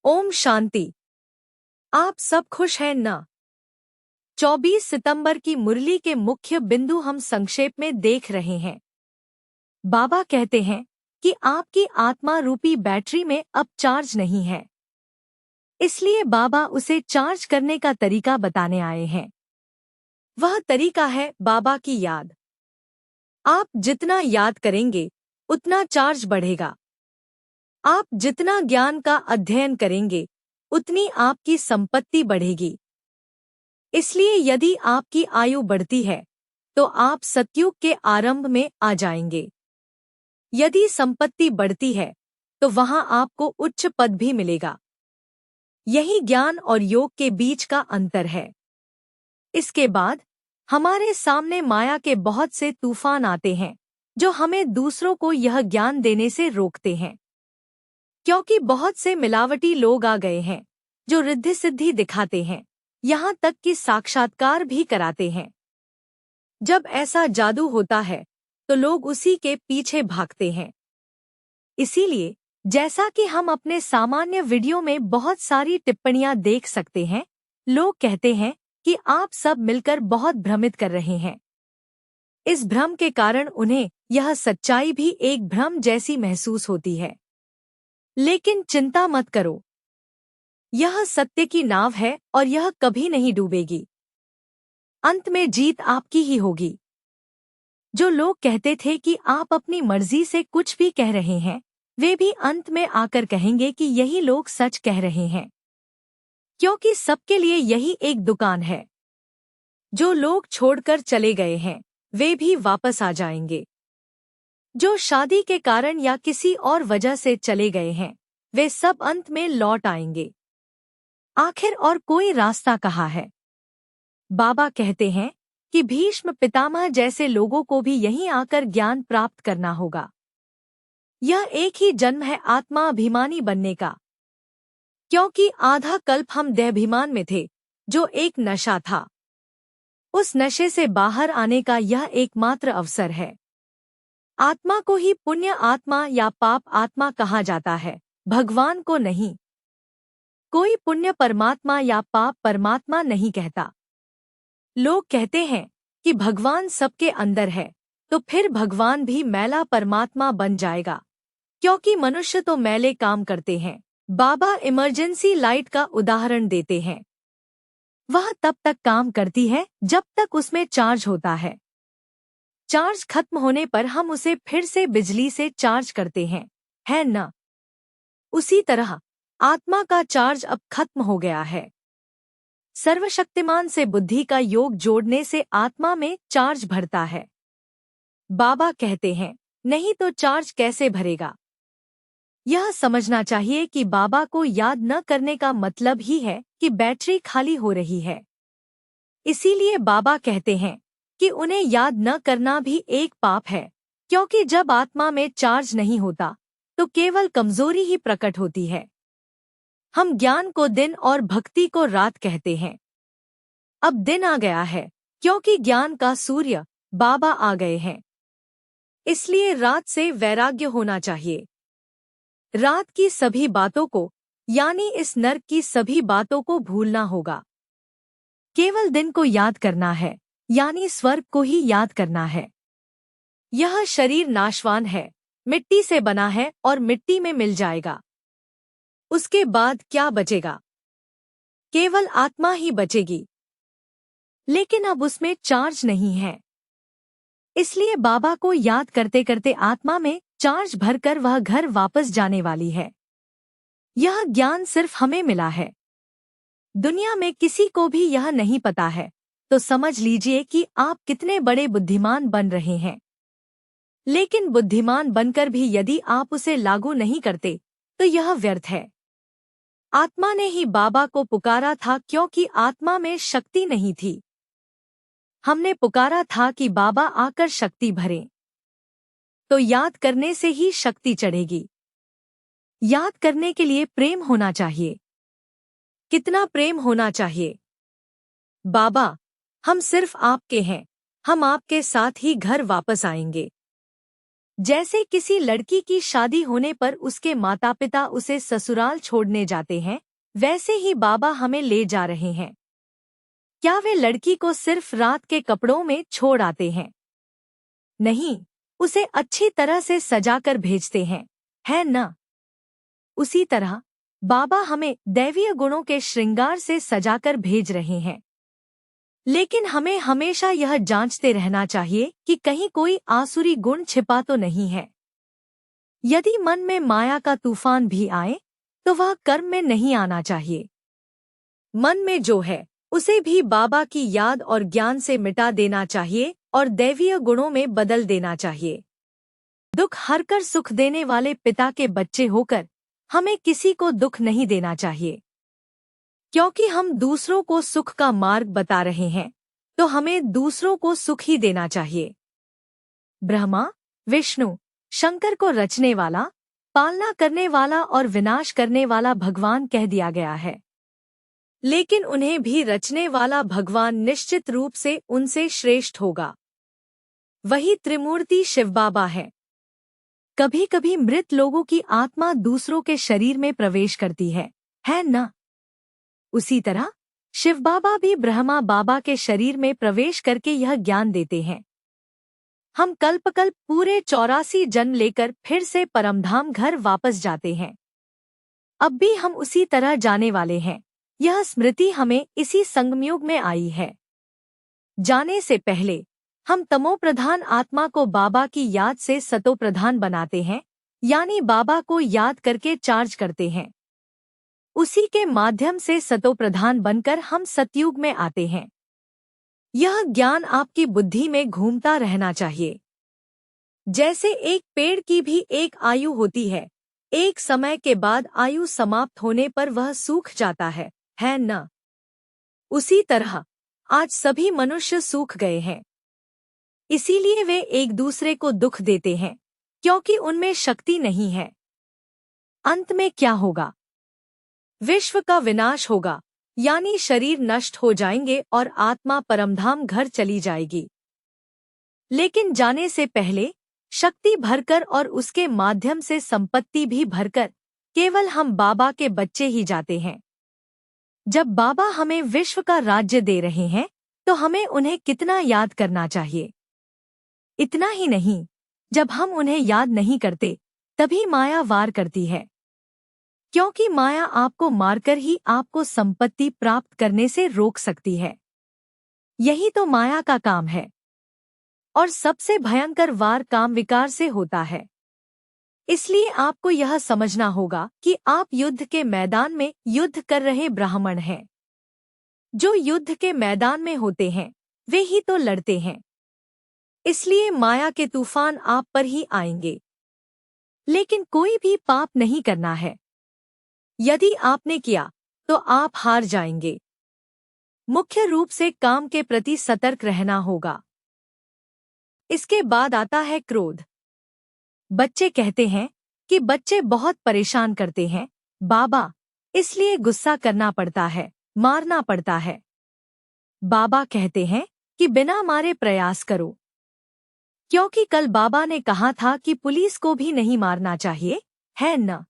ओम शांति। आप सब खुश हैं ना? 24 सितंबर की मुरली के मुख्य बिंदु हम संक्षेप में देख रहे हैं। बाबा कहते हैं कि आपकी आत्मा रूपी बैटरी में अब चार्ज नहीं है, इसलिए बाबा उसे चार्ज करने का तरीका बताने आए हैं। वह तरीका है बाबा की याद। आप जितना याद करेंगे उतना चार्ज बढ़ेगा। आप जितना ज्ञान का अध्ययन करेंगे उतनी आपकी संपत्ति बढ़ेगी। इसलिए यदि आपकी आयु बढ़ती है तो आप सतयुग के आरंभ में आ जाएंगे। यदि संपत्ति बढ़ती है तो वहां आपको उच्च पद भी मिलेगा। यही ज्ञान और योग के बीच का अंतर है। इसके बाद हमारे सामने माया के बहुत से तूफान आते हैं जो हमें दूसरों को यह ज्ञान देने से रोकते हैं, क्योंकि बहुत से मिलावटी लोग आ गए हैं जो रिद्धि सिद्धि दिखाते हैं, यहाँ तक कि साक्षात्कार भी कराते हैं। जब ऐसा जादू होता है तो लोग उसी के पीछे भागते हैं। इसीलिए जैसा कि हम अपने सामान्य वीडियो में बहुत सारी टिप्पणियां देख सकते हैं, लोग कहते हैं कि आप सब मिलकर बहुत भ्रमित कर रहे हैं। इस भ्रम के कारण उन्हें यह सच्चाई भी एक भ्रम जैसी महसूस होती है। लेकिन चिंता मत करो, यह सत्य की नाव है और यह कभी नहीं डूबेगी। अंत में जीत आपकी ही होगी। जो लोग कहते थे कि आप अपनी मर्जी से कुछ भी कह रहे हैं, वे भी अंत में आकर कहेंगे कि यही लोग सच कह रहे हैं, क्योंकि सबके लिए यही एक दुकान है। जो लोग छोड़कर चले गए हैं वे भी वापस आ जाएंगे। जो शादी के कारण या किसी और वजह से चले गए हैं वे सब अंत में लौट आएंगे। आखिर और कोई रास्ता कहाँ है? बाबा कहते हैं कि भीष्म पितामह जैसे लोगों को भी यहीं आकर ज्ञान प्राप्त करना होगा। यह एक ही जन्म है आत्मा अभिमानी बनने का, क्योंकि आधा कल्प हम देहाभिमान में थे जो एक नशा था। उस नशे से बाहर आने का यह एकमात्र अवसर है। आत्मा को ही पुण्य आत्मा या पाप आत्मा कहा जाता है, भगवान को नहीं। कोई पुण्य परमात्मा या पाप परमात्मा नहीं कहता। लोग कहते हैं कि भगवान सबके अंदर है, तो फिर भगवान भी मैला परमात्मा बन जाएगा, क्योंकि मनुष्य तो मैले काम करते हैं। बाबा इमरजेंसी लाइट का उदाहरण देते हैं। वह तब तक काम करती है जब तक उसमें चार्ज होता है। चार्ज खत्म होने पर हम उसे फिर से बिजली से चार्ज करते हैं, है न? उसी तरह आत्मा का चार्ज अब खत्म हो गया है। सर्वशक्तिमान से बुद्धि का योग जोड़ने से आत्मा में चार्ज भरता है। बाबा कहते हैं, नहीं तो चार्ज कैसे भरेगा? यह समझना चाहिए कि बाबा को याद न करने का मतलब ही है कि बैटरी खाली हो रही है। इसीलिए बाबा कहते हैं कि उन्हें याद न करना भी एक पाप है, क्योंकि जब आत्मा में चार्ज नहीं होता तो केवल कमजोरी ही प्रकट होती है। हम ज्ञान को दिन और भक्ति को रात कहते हैं। अब दिन आ गया है, क्योंकि ज्ञान का सूर्य बाबा आ गए हैं। इसलिए रात से वैराग्य होना चाहिए। रात की सभी बातों को, यानी इस नर्क की सभी बातों को भूलना होगा। केवल दिन को याद करना है, यानी स्वर्ग को ही याद करना है। यह शरीर नाशवान है, मिट्टी से बना है और मिट्टी में मिल जाएगा। उसके बाद क्या बचेगा? केवल आत्मा ही बचेगी। लेकिन अब उसमें चार्ज नहीं है। इसलिए बाबा को याद करते करते आत्मा में चार्ज भरकर वह घर वापस जाने वाली है। यह ज्ञान सिर्फ हमें मिला है। दुनिया में किसी को भी यह नहीं पता है, तो समझ लीजिए कि आप कितने बड़े बुद्धिमान बन रहे हैं। लेकिन बुद्धिमान बनकर भी यदि आप उसे लागू नहीं करते तो यह व्यर्थ है। आत्मा ने ही बाबा को पुकारा था, क्योंकि आत्मा में शक्ति नहीं थी। हमने पुकारा था कि बाबा आकर शक्ति भरें, तो याद करने से ही शक्ति चढ़ेगी। याद करने के लिए प्रेम होना चाहिए। कितना प्रेम होना चाहिए? बाबा, हम सिर्फ आपके हैं, हम आपके साथ ही घर वापस आएंगे। जैसे किसी लड़की की शादी होने पर उसके माता पिता उसे ससुराल छोड़ने जाते हैं, वैसे ही बाबा हमें ले जा रहे हैं। क्या वे लड़की को सिर्फ रात के कपड़ों में छोड़ आते हैं? नहीं, उसे अच्छी तरह से सजाकर भेजते हैं, है ना? उसी तरह बाबा हमें दैवीय गुणों के श्रृंगार से सजाकर भेज रहे हैं। लेकिन हमें हमेशा यह जांचते रहना चाहिए कि कहीं कोई आसुरी गुण छिपा तो नहीं है। यदि मन में माया का तूफान भी आए, तो वह कर्म में नहीं आना चाहिए। मन में जो है, उसे भी बाबा की याद और ज्ञान से मिटा देना चाहिए और दैवीय गुणों में बदल देना चाहिए। दुख हरकर सुख देने वाले पिता के बच्चे होकर हमें किसी को दुख नहीं देना चाहिए। क्योंकि हम दूसरों को सुख का मार्ग बता रहे हैं, तो हमें दूसरों को सुख ही देना चाहिए। ब्रह्मा, विष्णु, शंकर को रचने वाला, पालना करने वाला और विनाश करने वाला भगवान कह दिया गया है। लेकिन उन्हें भी रचने वाला भगवान निश्चित रूप से उनसे श्रेष्ठ होगा। वही त्रिमूर्ति शिव बाबा है। कभी कभी मृत लोगों की आत्मा दूसरों के शरीर में प्रवेश करती है ना? उसी तरह शिव बाबा भी ब्रह्मा बाबा के शरीर में प्रवेश करके यह ज्ञान देते हैं। हम कल्प पूरे 84 जन्म लेकर फिर से परमधाम घर वापस जाते हैं। अब भी हम उसी तरह जाने वाले हैं। यह स्मृति हमें इसी संगमयुग में आई है। जाने से पहले हम तमोप्रधान आत्मा को बाबा की याद से सतोप्रधान बनाते हैं, यानी बाबा को याद करके चार्ज करते हैं। उसी के माध्यम से सतोप्रधान बनकर हम सतयुग में आते हैं। यह ज्ञान आपकी बुद्धि में घूमता रहना चाहिए। जैसे एक पेड़ की भी एक आयु होती है, एक समय के बाद आयु समाप्त होने पर वह सूख जाता है ना? उसी तरह आज सभी मनुष्य सूख गए हैं। इसीलिए वे एक दूसरे को दुख देते हैं, क्योंकि उनमें शक्ति नहीं है। अंत में क्या होगा? विश्व का विनाश होगा, यानी शरीर नष्ट हो जाएंगे और आत्मा परमधाम घर चली जाएगी। लेकिन जाने से पहले शक्ति भरकर और उसके माध्यम से संपत्ति भी भरकर केवल हम बाबा के बच्चे ही जाते हैं। जब बाबा हमें विश्व का राज्य दे रहे हैं, तो हमें उन्हें कितना याद करना चाहिए। इतना ही नहीं, जब हम उन्हें याद नहीं करते, तभी माया वार करती है। क्योंकि माया आपको मारकर ही आपको संपत्ति प्राप्त करने से रोक सकती है। यही तो माया का काम है। और सबसे भयंकर वार काम विकार से होता है। इसलिए आपको यह समझना होगा कि आप युद्ध के मैदान में युद्ध कर रहे ब्राह्मण हैं। जो युद्ध के मैदान में होते हैं, वे ही तो लड़ते हैं। इसलिए माया के तूफान आप पर ही आएंगे। लेकिन कोई भी पाप नहीं करना है। यदि आपने किया, तो आप हार जाएंगे। मुख्य रूप से काम के प्रति सतर्क रहना होगा। इसके बाद आता है क्रोध। बच्चे कहते हैं कि बच्चे बहुत परेशान करते हैं बाबा, इसलिए गुस्सा करना पड़ता है, मारना पड़ता है। बाबा कहते हैं कि बिना मारे प्रयास करो। क्योंकि कल बाबा ने कहा था कि पुलिस को भी नहीं मारना चाहिए, है न?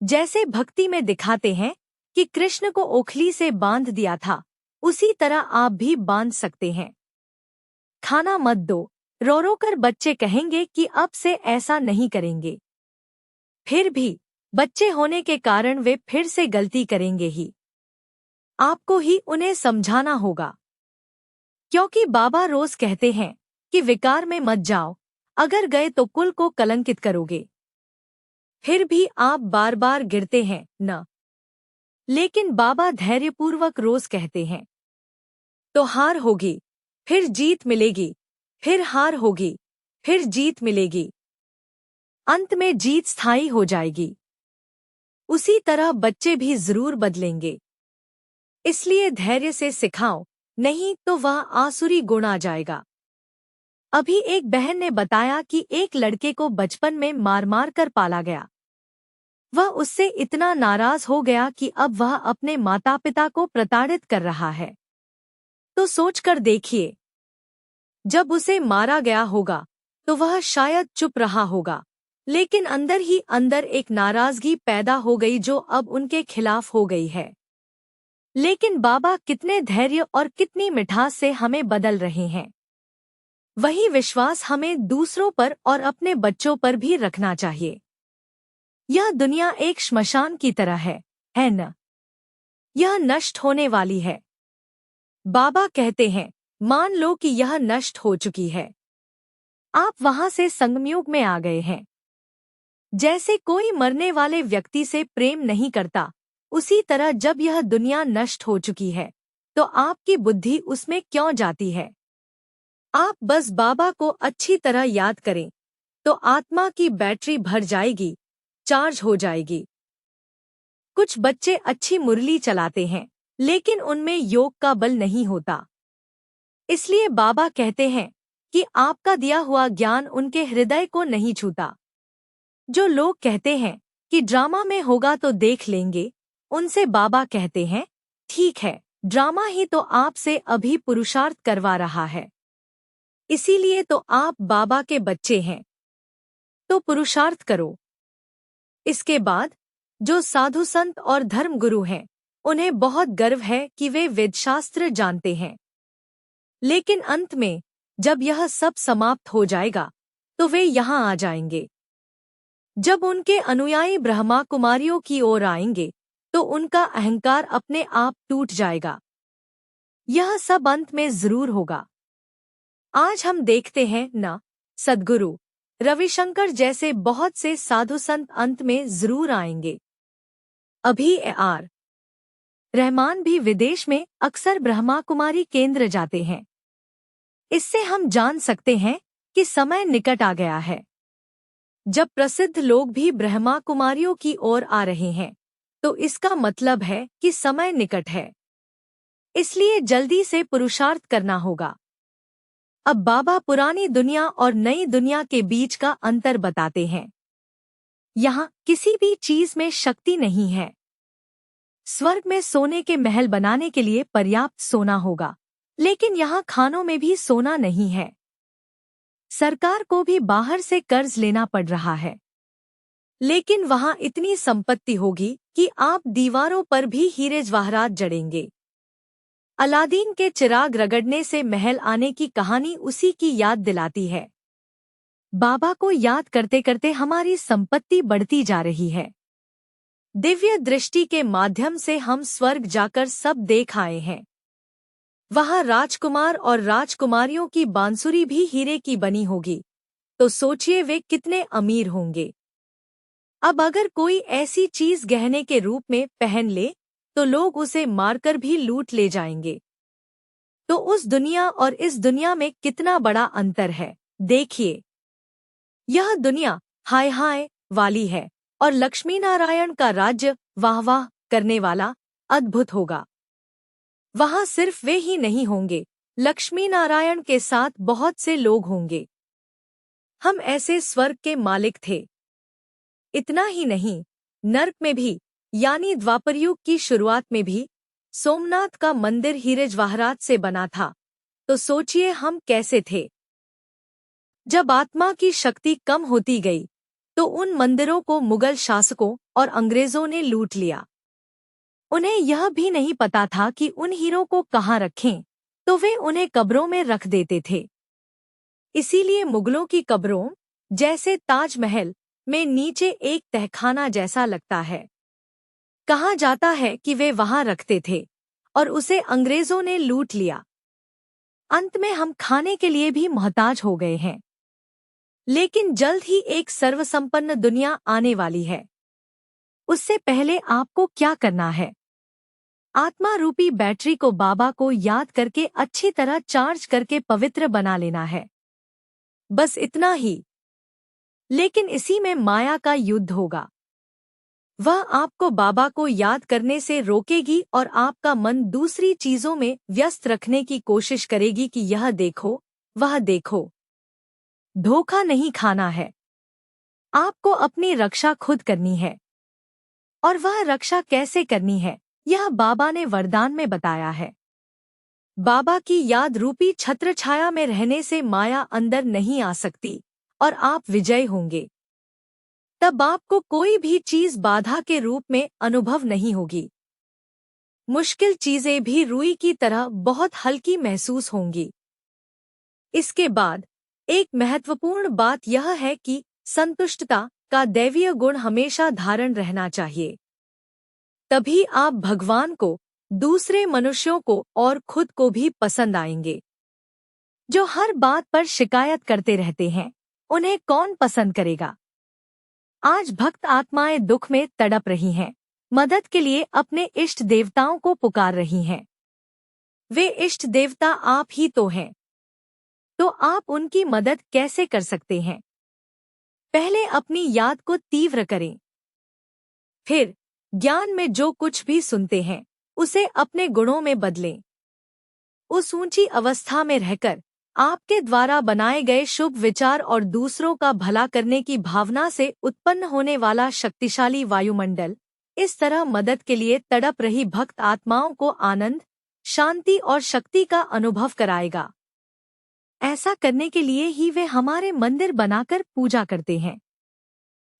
जैसे भक्ति में दिखाते हैं कि कृष्ण को ओखली से बांध दिया था, उसी तरह आप भी बांध सकते हैं। खाना मत दो, रो रो कर बच्चे कहेंगे कि अब से ऐसा नहीं करेंगे। फिर भी बच्चे होने के कारण वे फिर से गलती करेंगे ही। आपको ही उन्हें समझाना होगा। क्योंकि बाबा रोज कहते हैं कि विकार में मत जाओ, अगर गए तो कुल को कलंकित करोगे। फिर भी आप बार बार गिरते हैं न? लेकिन बाबा धैर्यपूर्वक रोज कहते हैं, तो हार होगी, फिर जीत मिलेगी, फिर हार होगी, फिर जीत मिलेगी। अंत में जीत स्थायी हो जाएगी। उसी तरह बच्चे भी जरूर बदलेंगे। इसलिए धैर्य से सिखाओ, नहीं तो वह आसुरी गुण आ जाएगा। अभी एक बहन ने बताया कि एक लड़के को बचपन में मार मार कर पाला गया। वह उससे इतना नाराज हो गया कि अब वह अपने माता पिता को प्रताड़ित कर रहा है। तो सोचकर देखिए, जब उसे मारा गया होगा तो वह शायद चुप रहा होगा, लेकिन अंदर ही अंदर एक नाराजगी पैदा हो गई जो अब उनके खिलाफ हो गई है। लेकिन बाबा कितने धैर्य और कितनी मिठास से हमें बदल रहे हैं। वही विश्वास हमें दूसरों पर और अपने बच्चों पर भी रखना चाहिए। यह दुनिया एक श्मशान की तरह है न? यह नष्ट होने वाली है। बाबा कहते हैं, मान लो कि यह नष्ट हो चुकी है। आप वहां से संगमयुग में आ गए हैं। जैसे कोई मरने वाले व्यक्ति से प्रेम नहीं करता, उसी तरह जब यह दुनिया नष्ट हो चुकी है तो आपकी बुद्धि उसमें क्यों जाती है? आप बस बाबा को अच्छी तरह याद करें तो आत्मा की बैटरी भर जाएगी, चार्ज हो जाएगी। कुछ बच्चे अच्छी मुरली चलाते हैं, लेकिन उनमें योग का बल नहीं होता। इसलिए बाबा कहते हैं कि आपका दिया हुआ ज्ञान उनके हृदय को नहीं छूता। जो लोग कहते हैं कि ड्रामा में होगा तो देख लेंगे, उनसे बाबा कहते हैं, ठीक है, ड्रामा ही तो आपसे अभी पुरुषार्थ करवा रहा है। इसीलिए तो आप बाबा के बच्चे हैं, तो पुरुषार्थ करो। इसके बाद जो साधु संत और धर्मगुरु हैं, उन्हें बहुत गर्व है कि वे वेदशास्त्र जानते हैं। लेकिन अंत में जब यह सब समाप्त हो जाएगा तो वे यहाँ आ जाएंगे। जब उनके अनुयायी ब्रह्मा कुमारियों की ओर आएंगे तो उनका अहंकार अपने आप टूट जाएगा। यह सब अंत में जरूर होगा। आज हम देखते हैं न, सद्गुरु रविशंकर जैसे बहुत से साधु संत अंत में जरूर आएंगे। अभी AR रहमान भी विदेश में अक्सर ब्रह्मा कुमारी केंद्र जाते हैं। इससे हम जान सकते हैं कि समय निकट आ गया है। जब प्रसिद्ध लोग भी ब्रह्मा कुमारियों की ओर आ रहे हैं तो इसका मतलब है कि समय निकट है। इसलिए जल्दी से पुरुषार्थ करना होगा। अब बाबा पुरानी दुनिया और नई दुनिया के बीच का अंतर बताते हैं। यहाँ किसी भी चीज में शक्ति नहीं है। स्वर्ग में सोने के महल बनाने के लिए पर्याप्त सोना होगा, लेकिन यहाँ खानों में भी सोना नहीं है। सरकार को भी बाहर से कर्ज लेना पड़ रहा है, लेकिन वहाँ इतनी संपत्ति होगी कि आप दीवारों पर भी हीरे जवाहरात जड़ेंगे। अलादीन के चिराग रगड़ने से महल आने की कहानी उसी की याद दिलाती है। बाबा को याद करते करते हमारी संपत्ति बढ़ती जा रही है। दिव्य दृष्टि के माध्यम से हम स्वर्ग जाकर सब देख आए हैं। वहाँ राजकुमार और राजकुमारियों की बांसुरी भी हीरे की बनी होगी, तो सोचिए वे कितने अमीर होंगे। अब अगर कोई ऐसी चीज गहने के रूप में पहन ले तो लोग उसे मारकर भी लूट ले जाएंगे। तो उस दुनिया और इस दुनिया में कितना बड़ा अंतर है, देखिए। यह दुनिया हाय हाय वाली है और लक्ष्मी नारायण का राज्य वाह वाह करने वाला अद्भुत होगा। वहाँ सिर्फ वे ही नहीं होंगे, लक्ष्मी नारायण के साथ बहुत से लोग होंगे। हम ऐसे स्वर्ग के मालिक थे। इतना ही नहीं, नर्क में भी यानी द्वापरयुग की शुरुआत में भी सोमनाथ का मंदिर हीरे जवाहरात से बना था। तो सोचिए हम कैसे थे। जब आत्मा की शक्ति कम होती गई तो उन मंदिरों को मुगल शासकों और अंग्रेजों ने लूट लिया। उन्हें यह भी नहीं पता था कि उन हीरों को कहाँ रखें, तो वे उन्हें कब्रों में रख देते थे। इसीलिए मुगलों की कब्रों, जैसे ताजमहल, में नीचे एक तहखाना जैसा लगता है। कहा जाता है कि वे वहां रखते थे और उसे अंग्रेजों ने लूट लिया। अंत में हम खाने के लिए भी मोहताज हो गए हैं। लेकिन जल्द ही एक सर्वसंपन्न दुनिया आने वाली है। उससे पहले आपको क्या करना है? आत्मा रूपी बैटरी को बाबा को याद करके अच्छी तरह चार्ज करके पवित्र बना लेना है। बस इतना ही। लेकिन इसी में माया का युद्ध होगा। वह आपको बाबा को याद करने से रोकेगी और आपका मन दूसरी चीजों में व्यस्त रखने की कोशिश करेगी कि यह देखो, वह देखो। धोखा नहीं खाना है। आपको अपनी रक्षा खुद करनी है। और वह रक्षा कैसे करनी है, यह बाबा ने वरदान में बताया है। बाबा की याद रूपी छत्र छाया में रहने से माया अंदर नहीं आ सकती, और आप विजयी होंगे। तब आपको कोई भी चीज बाधा के रूप में अनुभव नहीं होगी। मुश्किल चीजें भी रुई की तरह बहुत हल्की महसूस होंगी। इसके बाद एक महत्वपूर्ण बात यह है कि संतुष्टता का दैवीय गुण हमेशा धारण रहना चाहिए। तभी आप भगवान को, दूसरे मनुष्यों को और खुद को भी पसंद आएंगे। जो हर बात पर शिकायत करते रहते हैं, उन्हें कौन पसंद करेगा? आज भक्त आत्माएं दुख में तड़प रही हैं, मदद के लिए अपने इष्ट देवताओं को पुकार रही हैं। वे इष्ट देवता आप ही तो हैं। तो आप उनकी मदद कैसे कर सकते हैं? पहले अपनी याद को तीव्र करें। फिर ज्ञान में जो कुछ भी सुनते हैं, उसे अपने गुणों में बदलें। उस ऊंची अवस्था में रहकर आपके द्वारा बनाए गए शुभ विचार और दूसरों का भला करने की भावना से उत्पन्न होने वाला शक्तिशाली वायुमंडल इस तरह मदद के लिए तड़प रही भक्त आत्माओं को आनंद, शांति और शक्ति का अनुभव कराएगा। ऐसा करने के लिए ही वे हमारे मंदिर बनाकर पूजा करते हैं।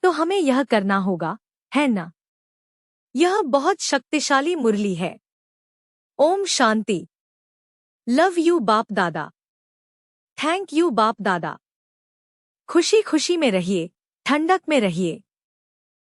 तो हमें यह करना होगा, है ना? यह बहुत शक्तिशाली मुरली है। ओम शांति। लव यू बाप दादा। थैंक यू बाप दादा। खुशी खुशी में रहिए, ठंडक में रहिए।